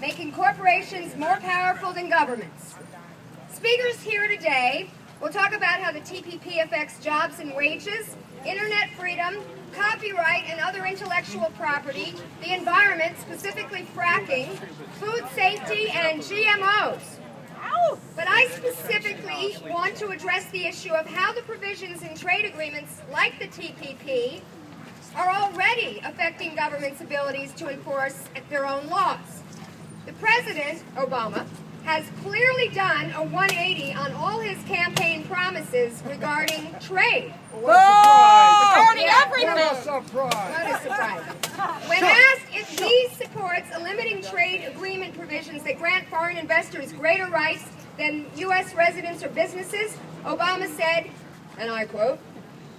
making corporations more powerful than governments. Speakers here today will talk about how the TPP affects jobs and wages, internet freedom, copyright and other intellectual property, the environment, specifically fracking, food safety, and GMOs. But I specifically want to address the issue of how the provisions in trade agreements like the TPP are already affecting governments' abilities to enforce their own laws. The President, Obama, has clearly done a 180 on all his campaign promises regarding trade. Regarding everything. What a surprise. When asked if he supports limiting trade agreement provisions that grant foreign investors greater rights than U.S. residents or businesses, Obama said, and I quote,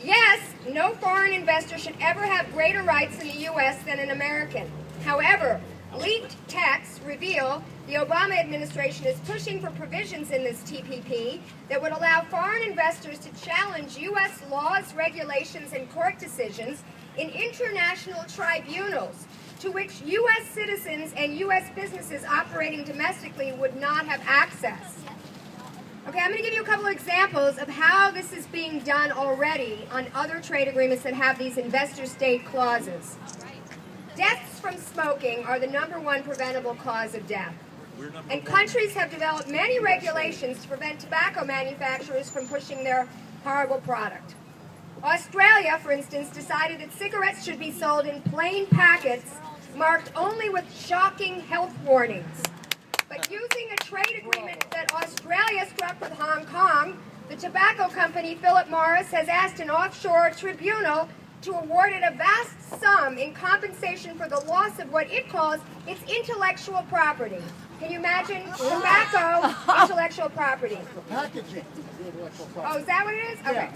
"Yes, no foreign investor should ever have greater rights in the U.S. than an American. However, leaked texts reveal the Obama administration is pushing for provisions in this TPP that would allow foreign investors to challenge U.S. laws, regulations, and court decisions in international tribunals to which U.S. citizens and U.S. businesses operating domestically would not have access." Okay, I'm going to give you a couple of examples of how this is being done already on other trade agreements that have these investor-state clauses. Deaths from smoking are the #1 preventable cause of death. And countries have developed many regulations to prevent tobacco manufacturers from pushing their horrible product. Australia, for instance, decided that cigarettes should be sold in plain packets marked only with shocking health warnings. But using a trade agreement that Australia struck with Hong Kong, the tobacco company Philip Morris has asked an offshore tribunal to award it a vast sum in compensation for the loss of what it calls its intellectual property. Can you imagine? Tobacco, intellectual property. Packaging. Oh, is that what it is? Okay.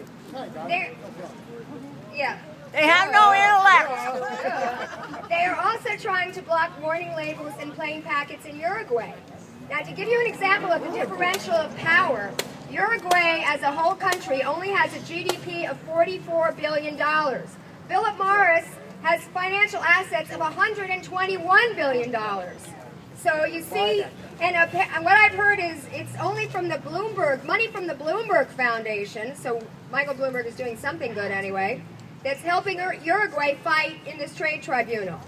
Yeah. They have no intellect. They are also trying to block warning labels in plain packets in Uruguay. Now, to give you an example of the differential of power, Uruguay as a whole country only has a GDP of $44 billion. Philip Morris has financial assets of $121 billion. So you see, and what I've heard is it's only from the money from the Bloomberg Foundation, so Michael Bloomberg is doing something good anyway, that's helping Uruguay fight in this trade tribunal.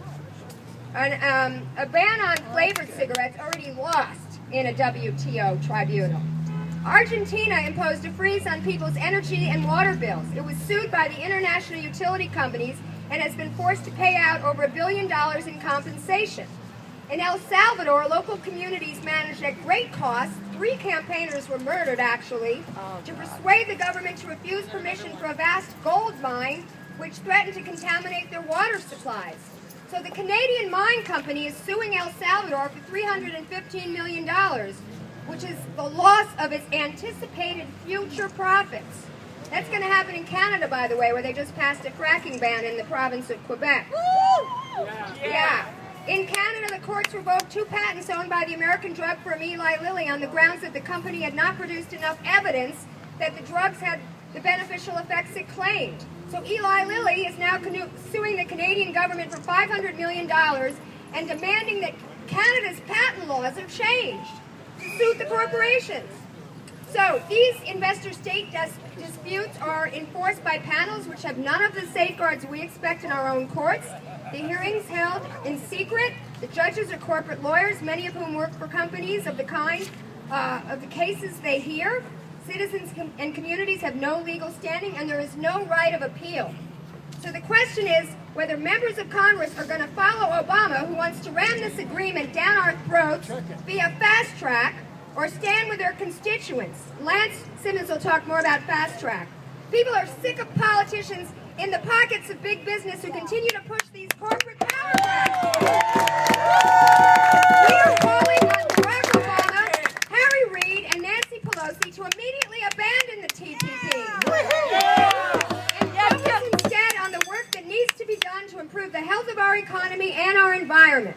A ban on flavored cigarettes already lost in a WTO tribunal. Argentina imposed a freeze on people's energy and water bills. It was sued by the international utility companies and has been forced to pay out over $1 billion in compensation. In El Salvador, local communities managed at great cost, 3 campaigners were murdered actually, to persuade the government to refuse permission for a vast gold mine which threatened to contaminate their water supplies. So the Canadian mine company is suing El Salvador for $315 million, which is the loss of its anticipated future profits. That's going to happen in Canada, by the way, where they just passed a fracking ban in the province of Quebec. Yeah. In Canada, the courts revoked 2 patents owned by the American drug firm Eli Lilly on the grounds that the company had not produced enough evidence that the drugs had the beneficial effects it claimed. So Eli Lilly is now suing the Canadian government for $500 million and demanding that Canada's patent laws are changed to suit the corporations. So these investor-state disputes are enforced by panels which have none of the safeguards we expect in our own courts. The hearings held in secret. The judges are corporate lawyers, many of whom work for companies of the kind of the cases they hear. Citizens and communities have no legal standing, and there is no right of appeal. So the question is whether members of Congress are going to follow Obama, who wants to ram this agreement down our throats via fast track, or stand with their constituents. Lance Simmons will talk more about fast track. People are sick of politicians in the pockets of big business who continue to push these corporate power grabs. We are calling on Barack Obama, Harry Reid, and Nancy Pelosi to immediately abandon the TPP and focus instead on the work that needs to be done to improve the health of our economy and our environment.